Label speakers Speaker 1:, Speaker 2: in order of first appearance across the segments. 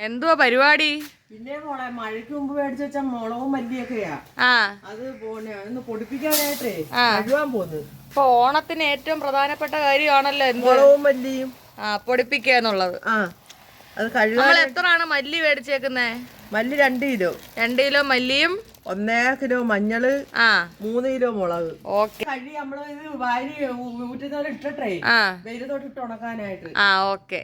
Speaker 1: എന്തുവാ പരിപാടി?
Speaker 2: പിന്നെ മോളെ മഴയ്ക്ക് മുമ്പ് മേടിച്ച് വെച്ച മുളകും മല്ലിയൊക്കെയാ. അത് ഒന്ന് പൊടിപ്പിക്കാനായിട്ടേ കഴുകാൻ പോന്ന്.
Speaker 1: ഇപ്പൊ ഓണത്തിന് ഏറ്റവും പ്രധാനപ്പെട്ട കാര്യമാണല്ലോ
Speaker 2: മുളകും മല്ലിയും
Speaker 1: പൊടിപ്പിക്കുക എന്നുള്ളത്.
Speaker 2: അത് കഴുകാൻ.
Speaker 1: നമ്മൾ എത്രയാണ് മല്ലി മേടിച്ചേക്കുന്നേ?
Speaker 2: മല്ലി 2 കിലോ.
Speaker 1: 2 കിലോ മല്ലിയും
Speaker 2: 1 കിലോ മഞ്ഞള്, 3 കിലോ മുളക്.
Speaker 1: ഓക്കെ.
Speaker 2: കഴി നമ്മള് ഇത് വാരി ഊറ്റുന്നവരെ ഇട്ടേ വെയിലത്തോട്ട് ഇട്ട് ഉണക്കാനായിട്ട്.
Speaker 1: ഓക്കെ.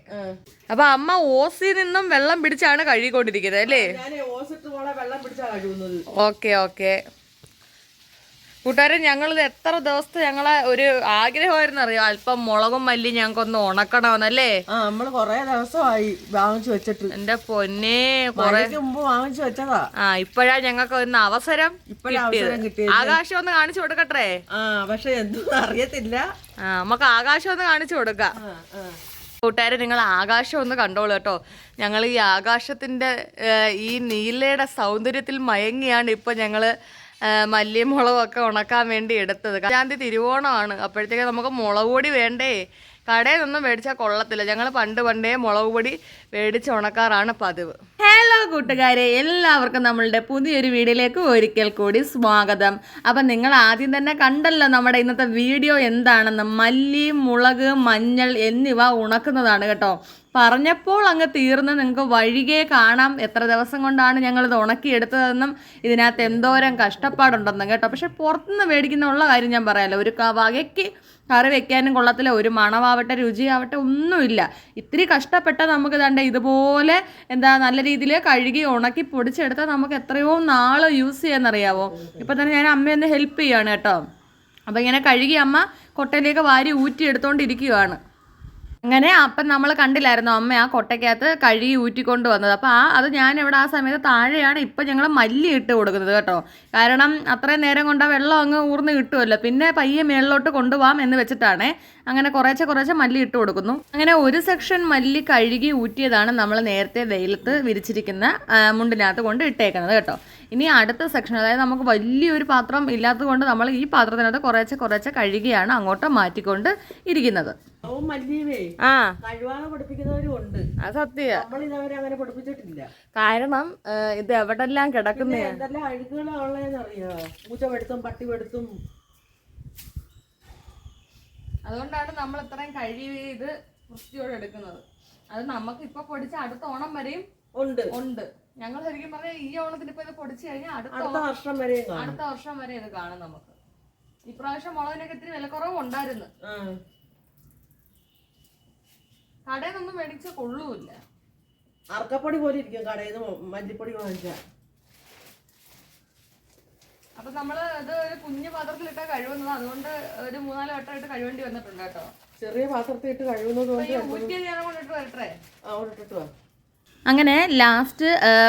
Speaker 1: അപ്പൊ അമ്മ ഓസിൽ നിന്നും വെള്ളം പിടിച്ചാണ് കഴുകിക്കൊണ്ടിരിക്കുന്നത് അല്ലേ?
Speaker 2: ഞാൻ ഓസിട്ട് മോളെ വെള്ളം പിടിച്ചാ കഴുകുന്നത്.
Speaker 1: Okay okay. കൂട്ടുകാരെ, ഞങ്ങളിത് എത്ര ദിവസത്തെ ഞങ്ങളെ ഒരു ആഗ്രഹമായിരുന്നു അറിയാം, അല്പം മുളകും മല്ലി ഞങ്ങൾക്കൊന്ന് ഉണക്കണമെന്നല്ലേ.
Speaker 2: നമ്മള് കൊറേ ദിവസമായി വാങ്ങിച്ചു വെച്ചിട്ട്.
Speaker 1: എന്റെ പൊന്നെ,
Speaker 2: മുമ്പ് വാങ്ങിച്ചു വെച്ചതാ.
Speaker 1: ഇപ്പഴാ ഞങ്ങൾക്ക് ഒന്ന് അവസരം
Speaker 2: കിട്ടിയത്.
Speaker 1: ആകാശം ഒന്ന് കാണിച്ചു കൊടുക്കട്ടെ.
Speaker 2: പക്ഷെ എന്തോ അറിയത്തില്ല.
Speaker 1: നമുക്ക് ആകാശം ഒന്ന് കാണിച്ചു കൊടുക്കാം. കൂട്ടുകാരെ, നിങ്ങൾ ആകാശം ഒന്ന് കണ്ടോളൂ കേട്ടോ. ഞങ്ങൾ ഈ ആകാശത്തിന്റെ ഈ നീലയുടെ സൗന്ദര്യത്തിൽ മയങ്ങിയാണ് ഇപ്പൊ ഞങ്ങള് മല്ലിയും മുളകും ഒക്കെ ഉണക്കാൻ വേണ്ടി എടുത്തത്. ശാന്തി തിരുവോണമാണ്, അപ്പോഴത്തേക്ക് നമുക്ക് മുളക് പൊടി വേണ്ടേ. കടയിൽ നിന്നും മേടിച്ചാൽ കൊള്ളത്തില്ല. ഞങ്ങൾ പണ്ടേ മുളക് പൊടി മേടിച്ച് ഉണക്കാറാണ് പതിവ്. ഹലോ കൂട്ടുകാരെ, എല്ലാവർക്കും നമ്മളുടെ പുതിയൊരു വീഡിയോയിലേക്ക് ഒരിക്കൽ കൂടി സ്വാഗതം. അപ്പം നിങ്ങൾ ആദ്യം തന്നെ കണ്ടല്ലോ നമ്മുടെ ഇന്നത്തെ വീഡിയോ എന്താണെന്ന്. മല്ലി, മുളക്, മഞ്ഞൾ എന്നിവ ഉണക്കുന്നതാണ് കേട്ടോ. പറഞ്ഞപ്പോൾ അങ്ങ് തീർന്ന് നിങ്ങൾക്ക് വഴികെ കാണാം എത്ര ദിവസം കൊണ്ടാണ് ഞങ്ങളിത് ഉണക്കിയെടുത്തതെന്നും ഇതിനകത്ത് എന്തോരം കഷ്ടപ്പാടുണ്ടെന്നും കേട്ടോ. പക്ഷെ പുറത്തുനിന്ന് മേടിക്കുന്ന കാര്യം ഞാൻ പറയാമല്ലോ, ഒരു വകയ്ക്ക് കറി വെക്കാനും കൊള്ളത്തില്ല, ഒരു മണമാവട്ടെ രുചിയാവട്ടെ ഒന്നുമില്ല. ഇത്തിരി കഷ്ടപ്പെട്ടാൽ നമുക്ക് ഇതുപോലെ നല്ല രീതിയിൽ കഴുകി ഉണക്കി പൊടിച്ചെടുത്താൽ നമുക്ക് എത്രയോ നാൾ യൂസ് ചെയ്യാമെന്നറിയാവോ. ഇപ്പം തന്നെ ഞാൻ അമ്മയൊന്ന് ഹെൽപ്പ് ചെയ്യാണ് കേട്ടോ. അപ്പം ഇങ്ങനെ കഴുകി അമ്മ കൊട്ടയിലേക്ക് വാരി ഊറ്റി എടുത്തുകൊണ്ടിരിക്കുകയാണ്. അങ്ങനെ അപ്പം നമ്മൾ കണ്ടില്ലായിരുന്നു അമ്മ ആ കൊട്ടയ്ക്കകത്ത് കഴുകി ഊറ്റിക്കൊണ്ട് വന്നത്. അപ്പോൾ അത് ഞാൻ ഇവിടെ ആ സമയത്ത് താഴെയാണ് ഇപ്പം ഞങ്ങൾ മല്ലി ഇട്ട് കൊടുക്കുന്നത് കേട്ടോ. കാരണം അത്രയും നേരം കൊണ്ട് ആ വെള്ളം അങ്ങ് ഊർന്ന് കിട്ടുമല്ലോ, പിന്നെ പയ്യെ മേളിലോട്ട് കൊണ്ടുപോകാം എന്ന് വെച്ചിട്ടാണ് അങ്ങനെ കുറേശ്ശെ മല്ലി ഇട്ട് കൊടുക്കുന്നു. അങ്ങനെ ഒരു സെക്ഷൻ മല്ലി കഴുകി ഊറ്റിയതാണ് നമ്മൾ നേരത്തെ വെയിലത്ത് വിരിച്ചിരിക്കുന്ന മുണ്ടിനകത്ത് കൊണ്ട് ഇട്ടേക്കുന്നത് കേട്ടോ. ഇനി അടുത്ത സെക്ഷൻ, അതായത് നമുക്ക് വലിയൊരു പാത്രം ഇല്ലാത്തത് കൊണ്ട് നമ്മൾ ഈ പാത്രത്തിനകത്ത് കുറേശ്ശെ കഴുകിയാണ് അങ്ങോട്ട് മാറ്റിക്കൊണ്ട് ഇരിക്കുന്നത്. അത് സത്യ. കാരണം ഇത് എവിടെല്ലാം കിടക്കുന്ന അതുകൊണ്ടാണ് നമ്മൾ ഇത്രയും കഴുകി ഇത് വൃത്തിയോടെ എടുക്കുന്നത്. അത് നമുക്ക് ഇപ്പൊ പൊടിച്ച അടുത്ത ഓണം വരെയും ഉണ്ട്. ഞങ്ങൾ ശരിക്കും പറഞ്ഞാൽ ഈ ഓണത്തിന് ഇപ്പൊ ഇത് പൊടിച്ചു കഴിഞ്ഞാൽ അടുത്ത വർഷം വരെ ഇത് കാണും നമുക്ക്. ഇപ്രാവശ്യം മുളകിനൊക്കെ ഇത്തിരി വിലക്കുറവ് ഉണ്ടായിരുന്നു. കടയിൽ നിന്നും മേടിച്ച കൊള്ളൂല്ല.
Speaker 2: അർക്കപ്പൊടി പോലെ ഇരിക്കും കടയിൽ നിന്ന് മല്ലിപ്പൊടി വാങ്ങിച്ച.
Speaker 1: അപ്പൊ നമ്മള് ഇത് ഒരു കുഞ്ഞു പാത്രത്തിലിട്ടാ കഴിവുന്നത്, അതുകൊണ്ട് ഒരു 3-4 വട്ടം ഇട്ട് കഴിവേണ്ടി വന്നിട്ടുണ്ട് കേട്ടോ.
Speaker 2: ചെറിയ പാത്രത്തിൽ ഇട്ട് കഴിവുന്നത്
Speaker 1: ഊറ്റിയ നേരം കൊണ്ടിട്ട് വരട്ടെ.
Speaker 2: ഇട്ടിട്ട് വാ.
Speaker 1: അങ്ങനെ ലാസ്റ്റ്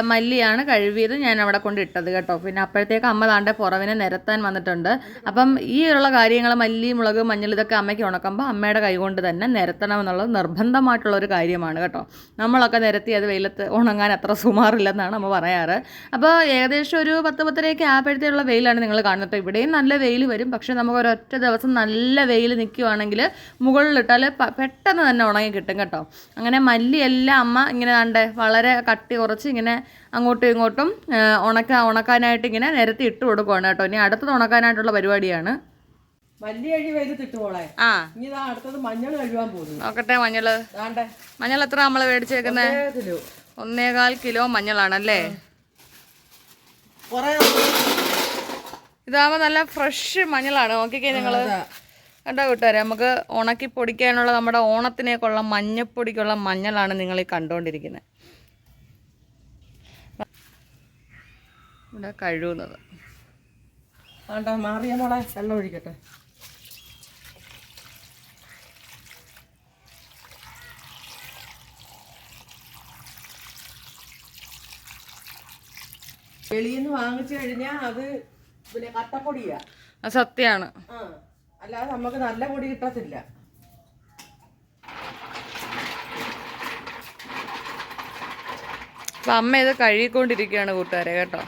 Speaker 1: മല്ലിയാണ് കഴുകിയത് ഞാൻ അവിടെ കൊണ്ട് ഇട്ടത് കേട്ടോ. പിന്നെ അപ്പോഴത്തേക്ക് അമ്മ താണ്ടെ പുറവിനെ നിരത്താൻ വന്നിട്ടുണ്ട്. അപ്പം ഈ ഉള്ള കാര്യങ്ങൾ മല്ലി, മുളക്, മഞ്ഞൾ ഇതൊക്കെ അമ്മയ്ക്ക് ഉണക്കുമ്പോൾ അമ്മയുടെ കൈ കൊണ്ട് തന്നെ നിരത്തണം എന്നുള്ളത് നിർബന്ധമായിട്ടുള്ളൊരു കാര്യമാണ് കേട്ടോ. നമ്മളൊക്കെ നിരത്തി അത് വെയിലത്ത് ഉണങ്ങാൻ അത്ര സുമാറില്ലെന്നാണ് അമ്മ പറയാറ്. അപ്പോൾ ഏകദേശം ഒരു 10-10:30 ആയപ്പോഴത്തേക്കുള്ള വെയിലാണ് നിങ്ങൾ കാണുന്നത്. ഇവിടെയും നല്ല വെയിൽ വരും, പക്ഷേ നമുക്ക് ഒരൊറ്റ ദിവസം നല്ല വെയിൽ നിൽക്കുവാണെങ്കിൽ മുകളിലിട്ടാൽ പെട്ടെന്ന് തന്നെ ഉണങ്ങി കിട്ടും കേട്ടോ. അങ്ങനെ മല്ലിയെല്ലാം അമ്മ ഇങ്ങനെ വളരെ കട്ടി കുറച്ച് ഇങ്ങനെ അങ്ങോട്ടും ഇങ്ങോട്ടും ഉണക്കാനായിട്ട് ഇങ്ങനെ നിരത്തി ഇട്ട് കൊടുക്കുവാണ് കേട്ടോ. ഇനി അടുത്തത് ഉണക്കാനായിട്ടുള്ള പരിപാടിയാണ്.
Speaker 2: മല്ലി കഴുകി വെയിലത്തിട്ട് മോളെ. ഇനി അടുത്തത് മഞ്ഞൾ കഴുകാൻ പോകുന്നു.
Speaker 1: നോക്കട്ടെ. മഞ്ഞൾ എത്ര നമ്മൾ മേടിച്ചേക്കുന്നത്? 1.25 കിലോ മഞ്ഞളാണല്ലേ. ഇതാകുമ്പോൾ നല്ല ഫ്രഷ് മഞ്ഞളാണ്. നോക്കിക്കേ നിങ്ങൾ കണ്ടോ കൂട്ടുകാരെ. നമുക്ക് ഉണക്കി പൊടിക്കാനുള്ള നമ്മുടെ ഓണത്തിനേക്കുള്ള മഞ്ഞപ്പൊടിക്കുള്ള മഞ്ഞളാണ് നിങ്ങൾ ഈ കണ്ടുകൊണ്ടിരിക്കുന്നത്. ഇവിടെ കഴുകുന്നത്
Speaker 2: മാറിയ മോളെ വെള്ളം ഒഴിക്കട്ടെ. വെളിയിൽ നിന്ന് വാങ്ങിച്ചു കഴിഞ്ഞാൽ അത് പിന്നെ കട്ടപ്പൊടിയാ.
Speaker 1: സത്യമാണ്.
Speaker 2: അല്ലാതെ നമുക്ക് നല്ല പൊടി കിട്ടത്തില്ല.
Speaker 1: അപ്പം അമ്മ ഇത് കഴുകിക്കൊണ്ടിരിക്കുകയാണ് കൂട്ടുകാരെ കേട്ടോ.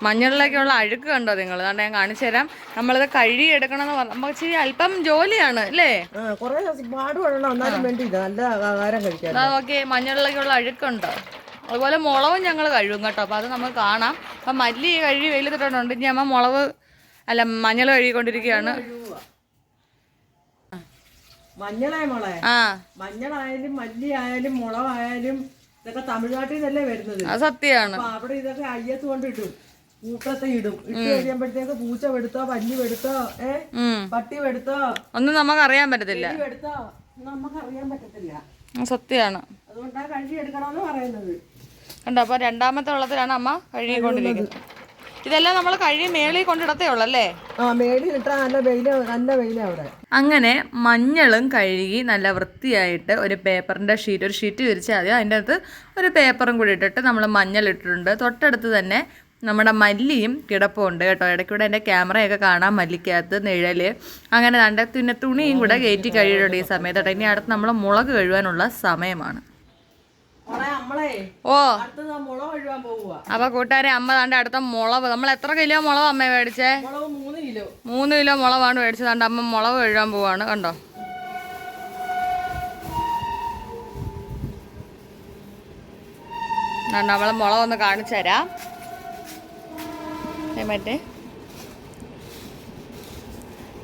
Speaker 1: മഞ്ഞളിലേക്കുള്ള അഴുക്ക് കണ്ടോ നിങ്ങൾ? അതുകൊണ്ട് ഞാൻ കാണിച്ചു തരാം. നമ്മളിത് കഴുകി എടുക്കണമെന്ന് പറഞ്ഞു. നമുക്ക് ഇച്ചിരി അല്പം ജോലിയാണ് അല്ലേ?
Speaker 2: കുറെ പാടുപെടണം, എന്നാലും വേണ്ടിയില്ല, നല്ല ആഹാരം കഴിക്കാൻ.
Speaker 1: ഓക്കെ, മഞ്ഞളിലേക്കുള്ള അഴുക്കുണ്ട്. അതുപോലെ മുളകും ഞങ്ങൾ കഴുകും കേട്ടോ. അപ്പോൾ അത് നമുക്ക് കാണാം. അപ്പം മല്ലി കഴുകി വെയിലത്തിട്ടുണ്ട്. ഇനി അമ്മ മഞ്ഞൾ കഴുകിക്കൊണ്ടിരിക്കുകയാണ്.
Speaker 2: മഞ്ഞളേ മോളെ, മഞ്ഞളായാലും മല്ലി ആയാലും മുളകായാലും ഇതൊക്കെ തമിഴ്നാട്ടിൽ നിന്നല്ലേ വരുന്നത്.
Speaker 1: അത് സത്യമാണ്.
Speaker 2: അപ്പൊ അവിടെ ഇതൊക്കെ അയ്യത്ത് കൊണ്ടിട്ടും പൂക്കത്തെ ഇടും. ഇട്ട് കഴിയുമ്പോഴത്തേക്ക് പൂച്ച വെടുത്തോ, പല്ലി വെടുത്തോ, പട്ടി വെടുത്തോ
Speaker 1: ഒന്നും നമുക്ക് അറിയാൻ പറ്റത്തില്ല.
Speaker 2: വെടുത്തോ നമുക്ക് അറിയാൻ പറ്റത്തില്ല.
Speaker 1: സത്യമാണ്.
Speaker 2: അതുകൊണ്ടാണ് കഴുകി എടുക്കണമെന്ന് പറയുന്നത്.
Speaker 1: കണ്ടോ? അപ്പൊ രണ്ടാമത്തെ വെള്ളത്തിലാണ് അമ്മ കഴുകിക്കൊണ്ടിരിക്കുന്നത്. ഇതെല്ലാം നമ്മൾ കഴുകി മേളിൽ കൊണ്ടിടത്തേ ഉള്ളല്ലേ?
Speaker 2: മേളിൽ ഇട്ടാ നല്ല വെയില അവിടെ.
Speaker 1: അങ്ങനെ മഞ്ഞളും കഴുകി നല്ല വൃത്തിയായിട്ട് ഒരു പേപ്പറിന്റെ ഒരു ഷീറ്റ് വിരിച്ചാൽ മതി. അതിൻ്റെ അകത്ത് ഒരു പേപ്പറും കൂടി ഇട്ടിട്ട് നമ്മൾ മഞ്ഞൾ ഇട്ടിട്ടുണ്ട്. തൊട്ടടുത്ത് തന്നെ നമ്മുടെ മല്ലിയും കിടപ്പുണ്ട് കേട്ടോ. ഇടയ്ക്കൂടെ എൻ്റെ ക്യാമറയൊക്കെ കാണാം, മല്ലിക്കകത്ത് നിഴല്. അങ്ങനെ നല്ല പിന്നെ തുണിയും കൂടെ കയറ്റി കഴിയുന്നുണ്ട് ഈ സമയത്ത് കേട്ടോ. ഇനി അടുത്ത് നമ്മൾ മുളക് കഴുകാനുള്ള സമയമാണ്. ഓ, അപ്പൊ കൂട്ടുകാരെ, അമ്മ താണ്ട് അടുത്ത മുളക്, നമ്മൾ എത്ര കിലോ മുളക് അമ്മ മേടിച്ചേ? 3 കിലോ മുളകാണ് മേടിച്ചത്. താണ്ട് അമ്മ മുളക് കഴുകാൻ പോവാണ്. കണ്ടോ? നമ്മളെ മുളകൊന്ന് കാണിച്ചു തരാം. മറ്റേ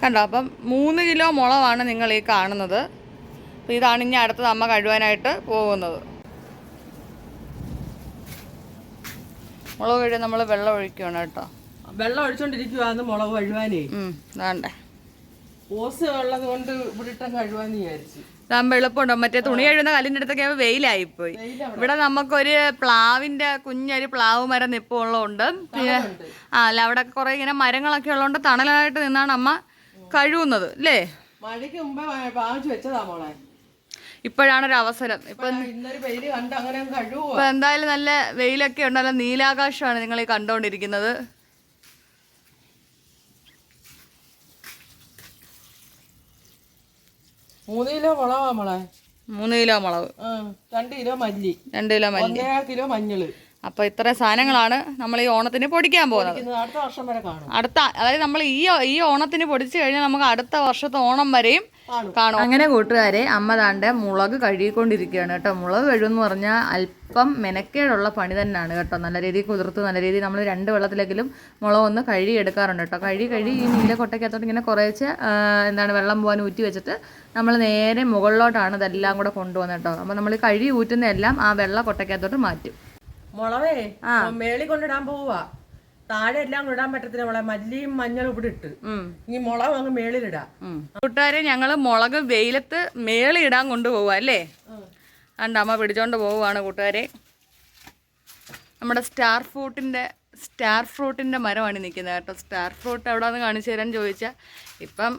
Speaker 1: കണ്ടോ? അപ്പം 3 കിലോ മുളകാണ് നിങ്ങൾ ഈ കാണുന്നത്. അപ്പം ഇതാണ് ഇനി അടുത്തത് അമ്മ കഴുകാനായിട്ട് പോകുന്നത്. മുളക് കഴുകാൻ നമ്മൾ വെള്ളം ഒഴിക്കുകയാണ് കേട്ടോ.
Speaker 2: വെള്ളം ഒഴിച്ചോണ്ടിരിക്കുവാന്ന് മുളക് കഴുകാനേ.
Speaker 1: വേണ്ടേ,
Speaker 2: ഓസ് ഉള്ളത് കൊണ്ട് ഇവിടെ കഴുകാന്ന് വിചാരിച്ചു.
Speaker 1: ഇതാകുമ്പോൾ എളുപ്പമുണ്ടോ? മറ്റേ തുണി കഴുകുന്ന കല്ലിൻ്റെ അടുത്തൊക്കെ വെയിലായിപ്പോയി. ഇവിടെ നമുക്കൊരു കുഞ്ഞൊരു പ്ലാവ് മരം നിപ്പുള്ളതുകൊണ്ട് പിന്നെ അല്ല, അവിടെ കുറെ ഇങ്ങനെ മരങ്ങളൊക്കെ ഉള്ളതുകൊണ്ട് തണലായിട്ട് നിന്നാണ് അമ്മ കഴുകുന്നത് അല്ലേ?
Speaker 2: മഴയ്ക്ക് മുമ്പേ വാങ്ങിച്ചു വെച്ചതാ മോളെ.
Speaker 1: ഇപ്പോഴാണൊരു അവസരം. ഇപ്പൊ എന്തായാലും നല്ല വെയിലൊക്കെ ഉണ്ട്, നല്ല നീലാകാശമാണ് നിങ്ങൾ ഈ കണ്ടോണ്ടിരിക്കുന്നത്.
Speaker 2: 3 കിലോ മുളകാ മോളെ.
Speaker 1: 3 കിലോ മുളക്,
Speaker 2: 2 കിലോ മല്ലി,
Speaker 1: 2 കിലോ മല്ലി,
Speaker 2: 1 കിലോ മഞ്ഞള്.
Speaker 1: അപ്പൊ ഇത്ര സാധനങ്ങളാണ് നമ്മൾ ഈ ഓണത്തിന് പൊടിക്കാൻ പോകുന്നത്.
Speaker 2: അടുത്ത വർഷം വരെ കാണും.
Speaker 1: അതായത് നമ്മൾ ഈ ഓണത്തിന് പൊടിച്ചു കഴിഞ്ഞാൽ നമുക്ക് അടുത്ത വർഷത്തെ ഓണം വരെയും കാണും. അങ്ങനെ കൂട്ടുകാരെ, അമ്മ താണ്ടെ മുളക് കഴുകിക്കൊണ്ടിരിക്കുകയാണ് കേട്ടോ. മുളക് കഴുകുമെന്ന് പറഞ്ഞാൽ അല്പം മെനക്കേടുള്ള പണി തന്നെയാണ് കേട്ടോ. നല്ല രീതിയിൽ കുതിർത്ത് നല്ല രീതിയിൽ നമ്മൾ 2 വെള്ളത്തിലെങ്കിലും മുളകൊന്ന് കഴുകി എടുക്കാറുണ്ട് കേട്ടോ. കഴുകി ഈ നീലക്കൊട്ടയ്ക്കകത്തോട്ട് ഇങ്ങനെ കുറേശ്ശെ വെള്ളം പോകാൻ ഊറ്റി വെച്ചിട്ട് നമ്മൾ നേരെ മുകളിലോട്ടാണ് ഇതെല്ലാം കൂടെ കൊണ്ടുപോകുന്നത് കേട്ടോ. അപ്പം നമ്മൾ കഴുകി ഊറ്റുന്ന എല്ലാം ആ വെള്ള കൊട്ടയ്ക്കകത്തോട്ട് മാറ്റും.
Speaker 2: മുളകേ മേളി കൊണ്ടിടാൻ പോവാ. താഴെ എല്ലാം ഇടാൻ പറ്റത്തില്ല മോളെ. മല്ലിയും മഞ്ഞളും ഇവിടെ ഇട്ട് ഈ മുളക് അങ്ങ് മേളിലിടാം.
Speaker 1: കൂട്ടുകാരെ, ഞങ്ങള് മുളക് വെയിലത്ത് മേളിടാൻ കൊണ്ടുപോവാ അല്ലേ? കണ്ട അമ്മ പിടിച്ചോണ്ട് പോവുകയാണ് കൂട്ടുകാരെ. നമ്മുടെ സ്റ്റാർ ഫ്രൂട്ടിന്റെ മരമാണ് നിൽക്കുന്നത് കേട്ടോ. സ്റ്റാർ ഫ്രൂട്ട് എവിടെയാന്ന് കാണിച്ചു തരാൻ ചോദിച്ചാൽ ഇപ്പം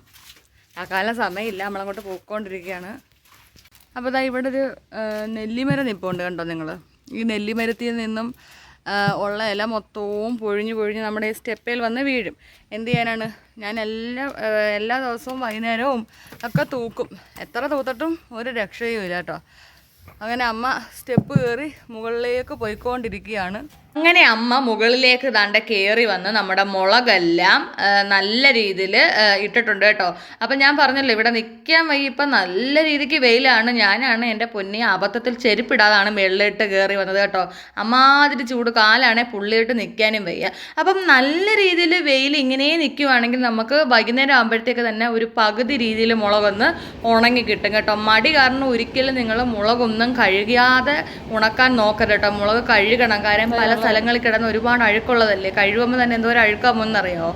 Speaker 1: ആ കാലം സമയമില്ല, നമ്മളങ്ങോട്ട് പോയിക്കൊണ്ടിരിക്കുകയാണ്. അപ്പോൾ ഇതാ ഇവിടെ ഒരു നെല്ലിമരം നിൽപ്പുണ്ട് കണ്ടോ നിങ്ങൾ. ഈ നെല്ലിമരത്തിൽ നിന്നും ഉള്ള ഇല മൊത്തവും പൊഴിഞ്ഞ് നമ്മുടെ ഈ സ്റ്റെപ്പയിൽ വന്ന് വീഴും. എന്ത് ചെയ്യാനാണ്, ഞാൻ എല്ലാ ദിവസവും വൈകുന്നേരവും ഒക്കെ തൂക്കും. എത്ര തൂത്തിട്ടും ഒരു രക്ഷയും ഇല്ല കേട്ടോ. അങ്ങനെ അമ്മ സ്റ്റെപ്പ് കയറി മുകളിലേക്ക് പോയിക്കൊണ്ടിരിക്കുകയാണ്. അങ്ങനെ അമ്മ മുകളിലേക്ക് ദാണ്ട കയറി വന്ന് നമ്മുടെ മുളകെല്ലാം നല്ല രീതിയിൽ ഇട്ടിട്ടുണ്ട് കേട്ടോ. അപ്പം ഞാൻ പറഞ്ഞല്ലോ ഇവിടെ നിൽക്കാൻ വയ്യ, ഇപ്പം നല്ല രീതിക്ക് വെയിലാണ്. ഞാനാണ് എൻ്റെ പൊന്നി അബദ്ധത്തിൽ ചെരുപ്പിടാതാണ് മുകളിലിട്ട് കയറി വന്നത് കേട്ടോ. അമ്മാതിരി ചൂട്, കാലാണെ പുള്ളിയിട്ട് നിൽക്കാനും വയ്യ. അപ്പം നല്ല രീതിയിൽ വെയിൽ ഇങ്ങനെ നിൽക്കുവാണെങ്കിൽ നമുക്ക് വൈകുന്നേരം ആകുമ്പോഴത്തേക്ക് തന്നെ ഒരു പകുതി രീതിയിൽ മുളകൊന്ന് ഉണങ്ങി കിട്ടും കേട്ടോ. മടി കാരണം ഒരിക്കലും നിങ്ങൾ മുളകൊന്നും കഴുകാതെ ഉണക്കാൻ നോക്കരുത് കേട്ടോ. മുളക് കഴുകണം, കാര്യം പല സ്ഥലങ്ങളിൽ കിടന്ന് ഒരുപാട് അഴുക്കുള്ളതല്ലേ. കഴുകുമ്പോൾ തന്നെ എന്തോ ഒരു അഴുക്കാമെന്നറിയോ.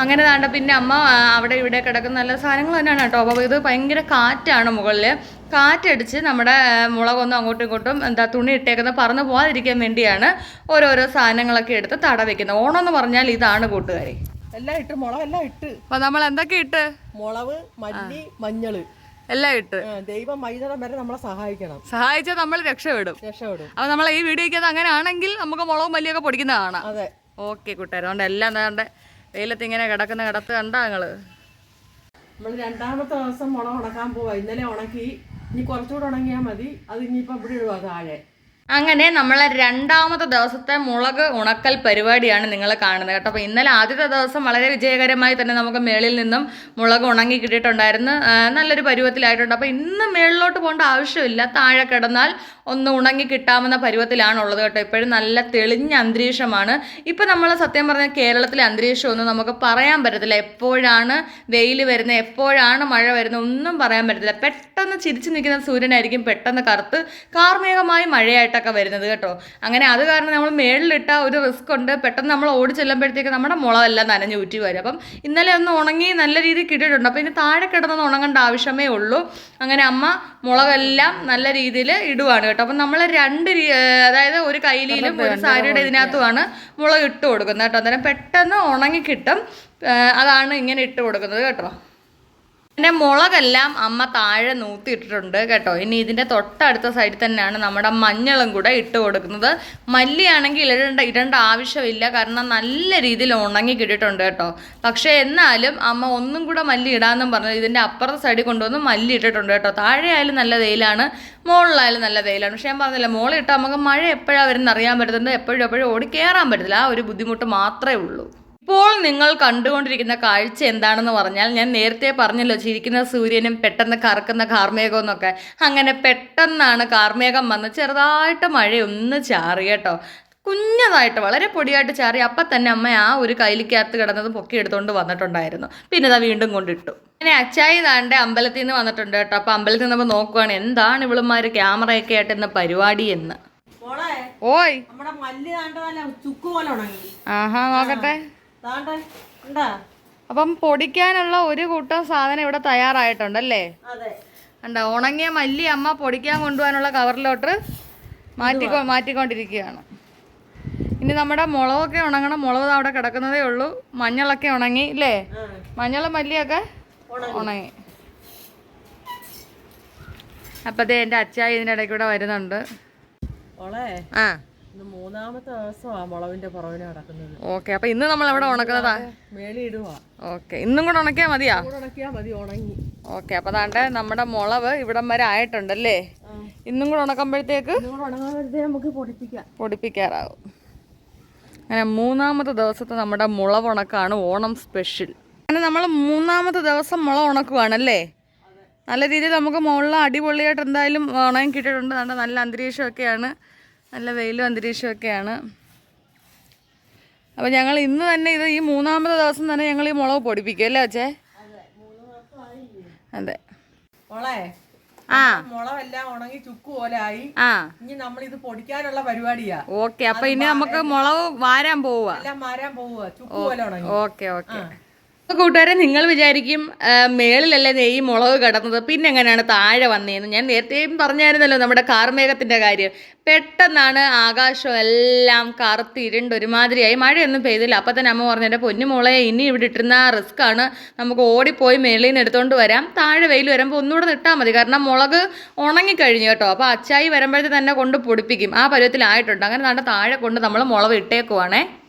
Speaker 1: അങ്ങനെ താണ്ട പിന്നെ അമ്മ അവിടെ ഇവിടെ കിടക്കുന്ന നല്ല സാധനങ്ങൾ തന്നെയാണ് കേട്ടോ. അപ്പോൾ ഇത് ഭയങ്കര കാറ്റാണ് മുകളിൽ. കാറ്റടിച്ച് നമ്മുടെ മുളകൊന്നും അങ്ങോട്ടും ഇങ്ങോട്ടും തുണി ഇട്ടേക്കുന്നത് പറന്ന് പോകാതിരിക്കാൻ വേണ്ടിയാണ് ഓരോരോ സാധനങ്ങളൊക്കെ എടുത്ത് തട വെക്കുന്നത്. ഓണം എന്ന് പറഞ്ഞാൽ ഇതാണ് കൂട്ടുകാരെ.
Speaker 2: എല്ലാം ഇട്ട് മുളകെല്ലാം ഇട്ട്.
Speaker 1: അപ്പോൾ നമ്മൾ എന്തൊക്കെ ഇട്ട്?
Speaker 2: മുളക്, മല്ലി, മഞ്ഞള്
Speaker 1: എല്ലാം ഇട്ട്.
Speaker 2: ദൈവം വൈകുന്നേരം വരെ നമ്മളെ
Speaker 1: സഹായിച്ചാൽ നമ്മൾ രക്ഷപ്പെടും. അപ്പൊ നമ്മൾ ഈ വീഡിയോയ്ക്ക് അങ്ങനെ ആണെങ്കിൽ നമുക്ക് മുളകും മല്ലിയൊക്കെ പൊടിക്കുന്ന കാണാം.
Speaker 2: അതെ,
Speaker 1: ഓക്കെ കൂട്ടുകാർ. അതുകൊണ്ട് എല്ലാം എന്താണ്ട് വെയിലത്ത് ഇങ്ങനെ കിടക്കുന്ന കിടത്ത് കണ്ടാ ഞങ്ങള്.
Speaker 2: നമ്മൾ 2ാമത്തെ ദിവസം മുളക് ഉണക്കാൻ പോവാ. ഇന്നലെ ഉണക്കി, ഇനി കുറച്ചുകൂടെ ഉണങ്ങിയാൽ മതി. അത് ഇനിയിപ്പോൾ ഇവിടെ ഇടുക താഴെ.
Speaker 1: അങ്ങനെ നമ്മളെ രണ്ടാമത്തെ ദിവസത്തെ മുളക് ഉണക്കൽ പരിപാടിയാണ് നിങ്ങൾ കാണുന്നത് കേട്ടോ. അപ്പോൾ ഇന്നലെ ആദ്യത്തെ ദിവസം വളരെ വിജയകരമായി തന്നെ നമുക്ക് മേളിൽ നിന്നും മുളക് ഉണങ്ങി കിട്ടിയിട്ടുണ്ടായിരുന്നു. നല്ലൊരു പരുവത്തിലായിട്ടുണ്ട്. അപ്പോൾ ഇന്ന് മേളിലോട്ട് പോകേണ്ട ആവശ്യമില്ല, താഴെ കിടന്നാൽ ഒന്ന് ഉണങ്ങി കിട്ടാവുന്ന പരുവത്തിലാണുള്ളത് കേട്ടോ. ഇപ്പോഴും നല്ല തെളിഞ്ഞ അന്തരീക്ഷമാണ്. ഇപ്പം നമ്മൾ സത്യം പറഞ്ഞാൽ കേരളത്തിലെ അന്തരീക്ഷം ഒന്നും നമുക്ക് പറയാൻ പറ്റത്തില്ല. എപ്പോഴാണ് വെയിൽ വരുന്നത്, എപ്പോഴാണ് മഴ വരുന്നത്, ഒന്നും പറയാൻ പറ്റത്തില്ല. പെട്ടെന്ന് ചിരിച്ചു നിൽക്കുന്ന സൂര്യനായിരിക്കും പെട്ടെന്ന് കറുത്ത് കാർമേഘമായി മഴയായിട്ടൊക്കെ വരുന്നത് കേട്ടോ. അങ്ങനെ അത് കാരണം നമ്മൾ മേളിലിട്ട ഒരു റിസ്ക് ഉണ്ട്. പെട്ടെന്ന് നമ്മൾ ഓടി ചെല്ലുമ്പോഴത്തേക്ക് നമ്മുടെ മുളകെല്ലാം നനഞ്ഞ് ഊറ്റി വരും. അപ്പം ഇന്നലെ ഒന്ന് ഉണങ്ങി നല്ല രീതിയിൽ കിട്ടിയിട്ടുണ്ട്. അപ്പോൾ ഇനി താഴെ കിടന്നൊന്ന് ഉണങ്ങേണ്ട ആവശ്യമേ ഉള്ളൂ. അങ്ങനെ അമ്മ മുളകെല്ലാം നല്ല രീതിയിൽ ഇടുവാണ് കേട്ടോ. അപ്പം നമ്മൾ അതായത് ഒരു കൈലിയിലും ഒരു സാരിയുടെ ഇതിനകത്തുമാണ് മുളക് ഇട്ട് കൊടുക്കുന്നത് കേട്ടോ. അന്നേരം പെട്ടെന്ന് ഉണങ്ങി കിട്ടും. അതാണ് ഇങ്ങനെ ഇട്ട് കൊടുക്കുന്നത് കേട്ടോ. പിന്നെ മുളകെല്ലാം അമ്മ താഴെ നൂത്തിയിട്ടിട്ടുണ്ട് കേട്ടോ. ഇനി ഇതിൻ്റെ തൊട്ടടുത്ത സൈഡിൽ തന്നെയാണ് നമ്മുടെ മഞ്ഞളും കൂടെ ഇട്ട് കൊടുക്കുന്നത്. മല്ലിയാണെങ്കിൽ ഇടേണ്ട ആവശ്യമില്ല, കാരണം നല്ല രീതിയിൽ ഉണങ്ങി കിട്ടിയിട്ടുണ്ട് കേട്ടോ. പക്ഷേ എന്നാലും അമ്മ ഒന്നും കൂടെ മല്ലി ഇടാമെന്നും പറഞ്ഞത് ഇതിൻ്റെ അപ്പുറത്തെ സൈഡിൽ കൊണ്ടുവന്ന് മല്ലി ഇട്ടിട്ടുണ്ട് കേട്ടോ. താഴെ ആയാലും നല്ല വെയിലാണ്, മുകളിലായാലും നല്ല വെയിലാണ്. പക്ഷേ ഞാൻ പറഞ്ഞില്ല, മുകളിലിട്ട് നമുക്ക് മഴ എപ്പോഴാണ് വരുന്നത് അറിയാൻ പറ്റുന്നത്, എപ്പോഴും ഓടി കയറാൻ പറ്റത്തില്ല. ആ ഒരു ബുദ്ധിമുട്ട് മാത്രമേ ഉള്ളൂ. ഇപ്പോൾ നിങ്ങൾ കണ്ടുകൊണ്ടിരിക്കുന്ന കാഴ്ച എന്താണെന്ന് പറഞ്ഞാൽ, ഞാൻ നേരത്തെ പറഞ്ഞല്ലോ ചിരിക്കുന്ന സൂര്യനും പെട്ടെന്ന് കറക്കുന്ന കാർമേഘം എന്നൊക്കെ. അങ്ങനെ പെട്ടെന്നാണ് കാർമേഘം വന്ന് ചെറുതായിട്ട് മഴയൊന്ന് ചാറി കേട്ടോ. കുഞ്ഞതായിട്ട് വളരെ പൊടിയായിട്ട് ചാറി. അപ്പം തന്നെ അമ്മ ആ ഒരു കൈലിക്കകത്ത് കിടന്നത് പൊക്കി എടുത്തുകൊണ്ട് വന്നിട്ടുണ്ടായിരുന്നു. പിന്നെ ഇതാ വീണ്ടും കൊണ്ടിട്ടു. അങ്ങനെ അച്ചായി താണ്ടെ അമ്പലത്തിൽ നിന്ന് വന്നിട്ടുണ്ട് കേട്ടോ. അപ്പം അമ്പലത്തിൽ നിന്ന് നോക്കുവാണ് എന്താണ് ഇവളുമാർ ക്യാമറയൊക്കെ ആയിട്ട് ഇന്ന് പരിപാടി എന്ന്. ഓയ് ആഹാ നോക്കട്ടെ. അപ്പം പൊടിക്കാനുള്ള ഒരു കൂട്ടം സാധനം ഇവിടെ തയ്യാറായിട്ടുണ്ടല്ലേ? കണ്ടോ, ഉണങ്ങിയ മല്ലി അമ്മ പൊടിക്കാൻ കൊണ്ടുപോകാനുള്ള കവറിലോട്ട് മാറ്റിക്കൊണ്ടിരിക്കുകയാണ്. ഇനി നമ്മുടെ മുളകൊക്കെ ഉണങ്ങണം. മുളക് അവിടെ കിടക്കുന്നതേ ഉള്ളൂ. മഞ്ഞളൊക്കെ ഉണങ്ങി അല്ലേ? മഞ്ഞളും മല്ലിയൊക്കെ ഉണങ്ങി. അപ്പത്തേ എൻ്റെ അച്ചായി ഇതിൻ്റെ ഇടയ്ക്ക് കൂടെ വരുന്നുണ്ട്. ആ,
Speaker 2: മൂന്നാമത്തെ ദിവസമാണ് മുളവിന്റെ പുറവിന് നടക്കുന്നത്.
Speaker 1: ഓക്കെ, അപ്പൊ ഇന്ന് നമ്മൾ എവിടെ ഉണക്കുന്നതാ?
Speaker 2: മേളി ഇടുവാ.
Speaker 1: ഓക്കെ, ഇന്നും കൂടെ ഉണക്കിയാ മതിയാ?
Speaker 2: ഉണക്കിയാ മതി, ഉണങ്ങി.
Speaker 1: ഓക്കെ, അപ്പൊ താണ്ടെ നമ്മുടെ മുളവ് ഇവിടം വരെ ആയിട്ടുണ്ടല്ലേ? ഇന്നും കൂടെ ഉണക്കുമ്പോഴത്തേക്ക്
Speaker 2: നമുക്ക്
Speaker 1: പൊടിപ്പിക്കാറാവും. അങ്ങനെ മൂന്നാമത്തെ ദിവസത്തെ നമ്മുടെ മുളവ് ഉണക്കാണ് ഓണം സ്പെഷ്യൽ. അങ്ങനെ നമ്മൾ മൂന്നാമത്തെ ദിവസം മുളക് ഉണക്കുവാണല്ലേ? നല്ല രീതിയിൽ നമുക്ക് മുകളിൽ അടിപൊളിയായിട്ട് എന്തായാലും ഉണങ്ങി കിട്ടിയിട്ടുണ്ട്. നല്ല അന്തരീക്ഷമൊക്കെയാണ്, നല്ല വെയിലും അന്തരീക്ഷമൊക്കെയാണ്. അപ്പോൾ ഞങ്ങൾ ഇന്ന് തന്നെ ഈ മൂന്നാമത്തെ ദിവസം തന്നെ ഞങ്ങൾ ഈ മുളക് പൊടിപ്പിക്കും അല്ലേ അച്ഛേ? അതെ.
Speaker 2: മുളകെല്ലാം ഉണങ്ങി ചുക്ക് പോലെ ആയി. ഇനി നമ്മൾ ഇത് പൊടിക്കാനുള്ള പരിപാടിയാ.
Speaker 1: ഓക്കെ, അപ്പൊ ഇനി നമുക്ക് മുളക് വാരാൻ പോവുക.
Speaker 2: ചുക്ക് പോലെ ഉണങ്ങി.
Speaker 1: Okay okay. കൂട്ടുകാരെ, നിങ്ങൾ വിചാരിക്കും മേളിലല്ലേ ഈ മുളക് കിടന്നത്, പിന്നെ എങ്ങനെയാണ് താഴെ വന്നതെന്ന്. ഞാൻ നേരത്തെയും പറഞ്ഞായിരുന്നല്ലോ നമ്മുടെ കാർമേഘത്തിൻ്റെ കാര്യം. പെട്ടെന്നാണ് ആകാശം എല്ലാം കറുത്ത് ഇരുണ്ട് ഒരുമാതിരിയായി. മഴയൊന്നും പെയ്തില്ല. അപ്പം തന്നെ അമ്മ പറഞ്ഞു, എൻ്റെ പൊന്നു മോളെ ഇനി ഇവിടെ ഇട്ടിരുന്ന റിസ്ക്കാണ്, നമുക്ക് ഓടിപ്പോയി മേളിൽ നിന്ന് എടുത്തുകൊണ്ട് വരാം, താഴെ വെയിൽ വരുമ്പോൾ ഒന്നുകൂടെ നിട്ടാൽ മതി, കാരണം മുളക് ഉണങ്ങിക്കഴിഞ്ഞു കേട്ടോ. അപ്പോൾ അച്ചായി വരുമ്പോഴത്തേക്ക് തന്നെ കൊണ്ട് പൊടിപ്പിക്കും. ആ പരുവത്തിലായിട്ടുണ്ട്. അങ്ങനെ നമ്മുടെ താഴെ കൊണ്ട് നമ്മൾ മുളക് ഇട്ടേക്കുവാണേ.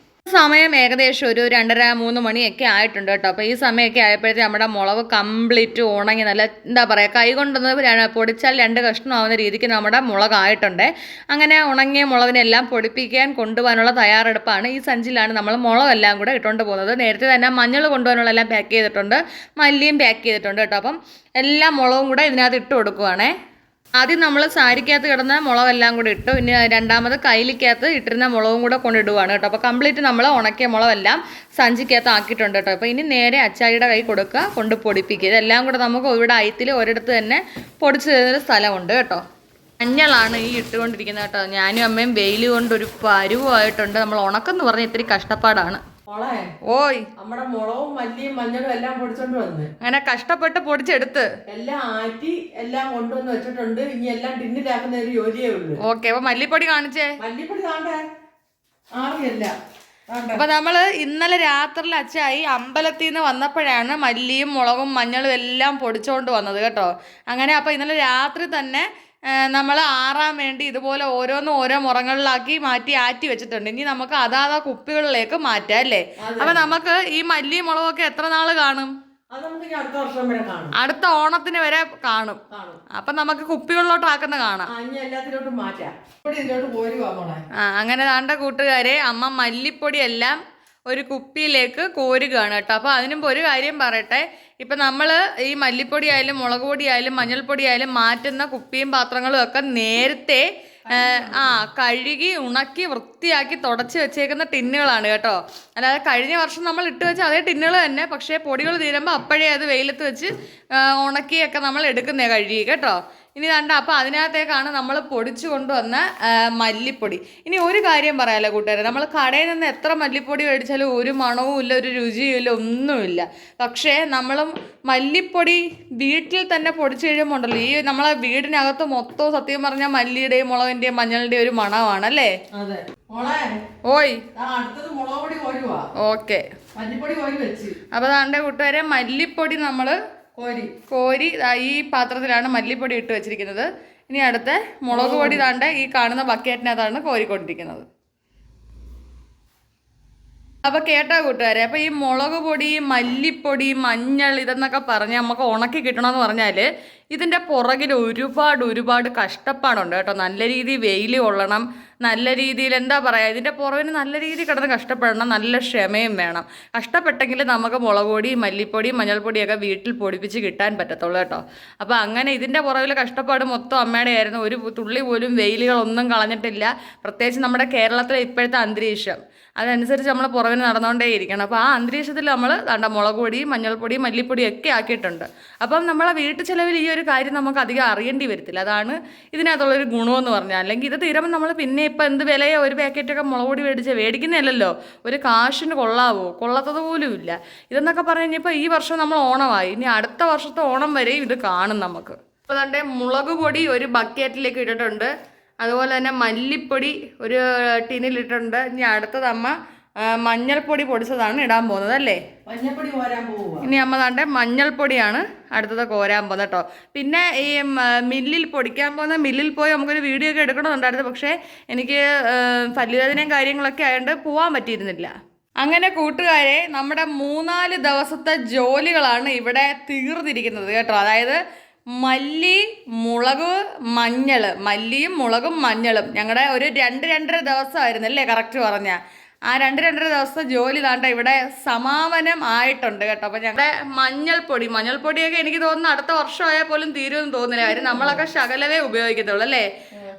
Speaker 1: സമയം ഏകദേശം ഒരു 2:30-3 മണിയൊക്കെ ആയിട്ടുണ്ട് കേട്ടോ. അപ്പോൾ ഈ സമയമൊക്കെ ആയപ്പോഴത്തേക്ക് നമ്മുടെ മുളക് കംപ്ലീറ്റ് ഉണങ്ങി നല്ല എന്താ പറയുക, കൈ കൊണ്ടൊന്ന് പൊടിച്ചാൽ 2 കഷ്ണമാവുന്ന രീതിക്ക് നമ്മുടെ മുളകായിട്ടുണ്ട്. അങ്ങനെ ഉണങ്ങിയ മുളകിനെല്ലാം പൊടിപ്പിക്കാൻ കൊണ്ടുപോകാനുള്ള തയ്യാറെടുപ്പാണ്. ഈ സഞ്ചിയിലാണ് നമ്മൾ മുളകെല്ലാം കൂടെ ഇട്ടുകൊണ്ട് പോകുന്നത്. നേരത്തെ തന്നെ മഞ്ഞൾ കൊണ്ടുപോകാനുള്ള എല്ലാം പാക്ക് ചെയ്തിട്ടുണ്ട്, മല്ലിയും പാക്ക് ചെയ്തിട്ടുണ്ട് കേട്ടോ. അപ്പം എല്ലാ മുളകും കൂടെ ഇതിനകത്ത് ഇട്ട് കൊടുക്കുവാണേ. ആദ്യം നമ്മൾ സാരിക്കകത്ത് കിടന്ന മുളകെല്ലാം കൂടി ഇട്ടു. ഇനി രണ്ടാമത് കയ്യിലിക്കകത്ത് ഇട്ടിരുന്ന മുളകും കൂടെ കൊണ്ടിടുവാണ് കേട്ടോ. അപ്പോൾ കംപ്ലീറ്റ് നമ്മൾ ഉണക്കിയ മുളകെല്ലാം സഞ്ചിക്കകത്ത് ആക്കിയിട്ടുണ്ട് കേട്ടോ. അപ്പോൾ ഇനി നേരെ അച്ചായിയുടെ കൈ കൊടുക്കുക, കൊണ്ട് പൊടിപ്പിക്കുക. ഇതെല്ലാം കൂടെ നമുക്ക് ഇവിടെ അയത്തിൽ ഒരിടത്ത് തന്നെ പൊടിച്ചു തരുന്നൊരു സ്ഥലമുണ്ട് കേട്ടോ. മഞ്ഞളാണ് ഈ ഇട്ടുകൊണ്ടിരിക്കുന്നത് കേട്ടോ. ഞാനും അമ്മയും വെയിൽ കൊണ്ടൊരു പരുവായിട്ടുണ്ട്. നമ്മൾ ഉണക്കെന്ന് പറഞ്ഞാൽ ഇത്തിരി കഷ്ടപ്പാടാണ്. ഓയ്,
Speaker 2: നമ്മുടെ മുളകും മല്ലിയും മഞ്ഞളും എല്ലാം പൊടിച്ചോണ്ട് വന്ന്
Speaker 1: അങ്ങനെ കഷ്ടപ്പെട്ട് പൊടിച്ചെടുത്ത്
Speaker 2: എല്ലാം ആറ്റി എല്ലാം കൊണ്ടുവന്ന് വെച്ചിട്ടുണ്ട്. ഇനി എല്ലാം ടിന്നിലാക്കുന്ന ഒരു ജോലിയേ ഉള്ളൂ.
Speaker 1: ഓക്കെ, അപ്പൊ മല്ലിപ്പൊടി കാണിച്ചേ.
Speaker 2: മല്ലിപ്പൊടി താണ്ടേ ആറിയല്ല.
Speaker 1: അപ്പൊ നമ്മള് ഇന്നലെ രാത്രിയിൽ അച്ചായി അമ്പലത്തിൽ നിന്ന് വന്നപ്പോഴാണ് മല്ലിയും മുളകും മഞ്ഞളും എല്ലാം പൊടിച്ചോണ്ട് വന്നത് കേട്ടോ. അങ്ങനെ അപ്പൊ ഇന്നലെ രാത്രി തന്നെ നമ്മൾ ആറാൻ വേണ്ടി ഇതുപോലെ ഓരോന്നും ഓരോ മുറങ്ങളിലാക്കി ആറ്റി വെച്ചിട്ടുണ്ട്. ഇനി നമുക്ക് അതാതാ കുപ്പികളിലേക്ക് മാറ്റാം അല്ലേ? അപ്പൊ നമുക്ക് ഈ മല്ലിയും മുളകൊക്കെ എത്ര നാൾ കാണും?
Speaker 2: അത് നമുക്ക് ഇനി അടുത്ത വർഷം വരെ കാണും.
Speaker 1: അടുത്ത ഓണത്തിന് വരെ കാണും. അപ്പൊ നമുക്ക് കുപ്പികളിലോട്ട് ആക്കുന്ന കാണാം.
Speaker 2: ഇനി എല്ലാത്തിലോട്ടും മാറ്റാം. ഇതിലോട്ട് കോരുവാ മോളെ.
Speaker 1: അങ്ങനെ താണ്ട കൂട്ടുകാരെ, അമ്മ മല്ലിപ്പൊടി എല്ലാം ഒരു കുപ്പിയിലേക്ക് കോരുകയാണ് കേട്ടോ. അപ്പോൾ അതിനുമ്പോൾ ഒരു കാര്യം പറയട്ടെ, ഇപ്പം നമ്മൾ ഈ മല്ലിപ്പൊടി ആയാലും മുളക് പൊടി ആയാലും മഞ്ഞൾപ്പൊടി ആയാലും മാറ്റുന്ന കുപ്പിയും പാത്രങ്ങളും ഒക്കെ നേരത്തെ കഴുകി ഉണക്കി വൃത്തിയാക്കി തുടച്ച് വെച്ചേക്കുന്ന ടിന്നുകളാണ് കേട്ടോ. അല്ലാതെ കഴിഞ്ഞ വർഷം നമ്മൾ ഇട്ട് വെച്ച അതേ ടിന്നുകൾ തന്നെ, പക്ഷേ പൊടികൾ തീരുമ്പോൾ അപ്പോഴേ അത് വെയിലത്ത് വെച്ച് ഉണക്കിയൊക്കെ നമ്മൾ എടുക്കുന്നേ കഴുകി കേട്ടോ. ഇനി കണ്ട അപ്പോൾ അതിനകത്തേക്കാണ് നമ്മൾ പൊടിച്ചു കൊണ്ടുവന്ന മല്ലിപ്പൊടി. ഇനി ഒരു കാര്യം പറയാമല്ലോ കൂട്ടുകാരെ, നമ്മൾ കടയിൽ നിന്ന് എത്ര മല്ലിപ്പൊടി മേടിച്ചാലും ഒരു മണവും ഇല്ല, ഒരു രുചിയും ഇല്ല, ഒന്നുമില്ല. പക്ഷേ നമ്മൾ മല്ലിപ്പൊടി വീട്ടിൽ തന്നെ പൊടിച്ചു കഴിയുമ്പോൾ ഉണ്ടല്ലോ, ഈ നമ്മളെ വീടിനകത്ത് മൊത്തം സത്യം പറഞ്ഞാൽ മല്ലിയുടെയും മുളകിൻ്റെയും മഞ്ഞളുടെയും ഒരു മണമാണല്ലേ. ഓയ് ഓക്കെ. അപ്പോൾ താണ്ടെ കൂട്ടുകാരെ, മല്ലിപ്പൊടി നമ്മൾ കോരി ഈ പാത്രത്തിലാണ് മല്ലിപ്പൊടി ഇട്ട് വെച്ചിരിക്കുന്നത്. ഇനി അടുത്ത മുളക് പൊടി താണ്ടെ ഈ കാണുന്ന ബക്കറ്റിനകത്താണ് കോരിക്കൊണ്ടിരിക്കുന്നത്. അപ്പോൾ കേട്ടോ കൂട്ടുകാരെ, അപ്പോൾ ഈ മുളക് പൊടി മല്ലിപ്പൊടി മഞ്ഞൾ ഇതെന്നൊക്കെ പറഞ്ഞ് നമുക്ക് ഉണക്കി കിട്ടണമെന്ന് പറഞ്ഞാൽ ഇതിൻ്റെ പുറകിൽ ഒരുപാട് കഷ്ടപ്പാടുണ്ട് കേട്ടോ. നല്ല രീതിയിൽ വെയിൽ കൊള്ളണം, നല്ല രീതിയിൽ എന്താ പറയുക, ഇതിൻ്റെ പുറകിന് നല്ല രീതിയിൽ കിടന്ന് കഷ്ടപ്പെടണം, നല്ല ക്ഷമയും വേണം. കഷ്ടപ്പെട്ടെങ്കിൽ നമുക്ക് മുളക് പൊടി മല്ലിപ്പൊടി മഞ്ഞൾപ്പൊടിയൊക്കെ വീട്ടിൽ പൊടിപ്പിച്ച് കിട്ടാൻ പറ്റത്തുള്ളൂ കേട്ടോ. അപ്പോൾ അങ്ങനെ ഇതിൻ്റെ പുറകിൽ കഷ്ടപ്പാട് മൊത്തം അമ്മയുടെ ആയിരുന്നു. ഒരു തുള്ളി പോലും വെയിലുകളൊന്നും കളഞ്ഞിട്ടില്ല. പ്രത്യേകിച്ച് നമ്മുടെ കേരളത്തിലെ ഇപ്പോഴത്തെ അന്തരീക്ഷം അതനുസരിച്ച് നമ്മൾ പുറകിന് നടന്നുകൊണ്ടേ ഇരിക്കണം. അപ്പോൾ ആ അന്തരീക്ഷത്തിൽ നമ്മൾ മുളക് പൊടി മഞ്ഞൾപ്പൊടി മല്ലിപ്പൊടി ഒക്കെ ആക്കിയിട്ടുണ്ട്. അപ്പം നമ്മളെ വീട്ടു ചിലവിൽ ഈ ഒരു കാര്യം നമുക്ക് അധികം അറിയേണ്ടി വരത്തില്ല. അതാണ് ഇതിനകത്തുള്ളൊരു ഗുണമെന്ന് പറഞ്ഞാൽ. അല്ലെങ്കിൽ ഇത് തീരുമ്പോൾ നമ്മൾ പിന്നെ ഇപ്പം എന്ത് വിലയോ ഒരു പാക്കറ്റൊക്കെ മുളക് പൊടി മേടിക്കുന്നതല്ലല്ലോ, ഒരു കാശിന് കൊള്ളാത്തത് പോലും ഇല്ല. ഇതെന്നൊക്കെ പറഞ്ഞു കഴിഞ്ഞപ്പോൾ ഈ വർഷം നമ്മൾ ഓണമായി, ഇനി അടുത്ത വർഷത്തെ ഓണം വരെയും ഇത് കാണും നമുക്ക്. അപ്പോൾ തന്നെ മുളക് പൊടി ഒരു ബക്കറ്റിലേക്ക് ഇട്ടിട്ടുണ്ട്, അതുപോലെ തന്നെ മല്ലിപ്പൊടി ഒരു ടിന്നിലിട്ടുണ്ട്. ഇനി അടുത്തത് അമ്മ മഞ്ഞൾപ്പൊടി പൊടിച്ചതാണ് ഇടാൻ പോകുന്നത് അല്ലേ.
Speaker 2: മഞ്ഞൾപ്പൊടി കോരാൻ പോവുക.
Speaker 1: ഇനി അമ്മ താണ്ടെ മഞ്ഞൾപ്പൊടിയാണ് അടുത്തത് കോരാൻ പോകുന്നത് കേട്ടോ. പിന്നെ ഈ മില്ലിൽ പൊടിക്കാൻ പോകുന്ന മില്ലിൽ പോയി നമുക്കൊരു വീഡിയോ ഒക്കെ എടുക്കണമെന്നുണ്ടായിരുന്നു, പക്ഷേ എനിക്ക് പല്ലുവേദനയും കാര്യങ്ങളൊക്കെ ആയതുകൊണ്ട് പോകാൻ പറ്റിയിരുന്നില്ല. അങ്ങനെ കൂട്ടുകാരെ, നമ്മുടെ 3-4 ദിവസത്തെ ജോലികളാണ് ഇവിടെ തീർന്നിരിക്കുന്നത് കേട്ടോ. അതായത് മല്ലി മുളക് മഞ്ഞൾ, മല്ലിയും മുളകും മഞ്ഞളും ഞങ്ങളുടെ ഒരു 2-2.5 ദിവസമായിരുന്നു അല്ലേ കറക്റ്റ് പറഞ്ഞാൽ. ആ 2-2.5 ദിവസത്തെ ജോലി താണ്ട ഇവിടെ സമാപനം ആയിട്ടുണ്ട് കേട്ടോ. അപ്പോൾ ഞങ്ങളുടെ മഞ്ഞൾപ്പൊടിയൊക്കെ എനിക്ക് തോന്നുന്നു അടുത്ത വർഷമായാൽ പോലും തീരുമെന്ന് തോന്നുന്നില്ല. കാര്യം നമ്മളൊക്കെ ശകലവേ ഉപയോഗിക്കത്തുള്ളൂ അല്ലേ.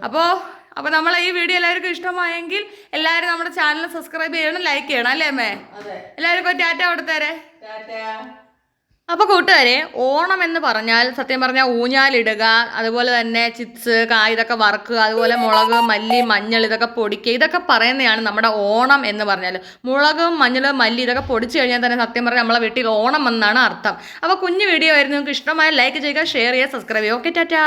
Speaker 1: അപ്പോൾ നമ്മളെ ഈ വീഡിയോ എല്ലാവർക്കും ഇഷ്ടമായെങ്കിൽ എല്ലാവരും നമ്മുടെ ചാനൽ സബ്സ്ക്രൈബ് ചെയ്യണം, ലൈക്ക് ചെയ്യണം അല്ലേ അമ്മേ. എല്ലാവർക്കും ടാറ്റ കൊടുത്തേരെ. അപ്പോൾ കൂട്ടുകാരെ, ഓണം എന്ന് പറഞ്ഞാൽ സത്യം പറഞ്ഞാൽ ഊഞ്ഞാലിടുക, അതുപോലെ തന്നെ ചിപ്സ് ഇതൊക്കെ വറുക്കുക, അതുപോലെ മുളക് മല്ലി മഞ്ഞൾ ഇതൊക്കെ പൊടിക്കുക, ഇതൊക്കെ പറയുന്നതാണ് നമ്മുടെ ഓണം എന്ന് പറഞ്ഞാൽ. മുളകും മഞ്ഞളും മല്ലി ഇതൊക്കെ പൊടിച്ചു കഴിഞ്ഞാൽ തന്നെ സത്യം പറഞ്ഞാൽ നമ്മളെ വീട്ടിൽ ഓണം എന്നാണ് അർത്ഥം. അപ്പോൾ കുഞ്ഞു വീഡിയോ ആയിരുന്നു, നിങ്ങൾക്ക് ഇഷ്ടമായ ലൈക്ക് ചെയ്യുക, ഷെയർ ചെയ്യുക, സബ്സ്ക്രൈബ് ചെയ്യുക. ഓക്കെ ടാറ്റാ.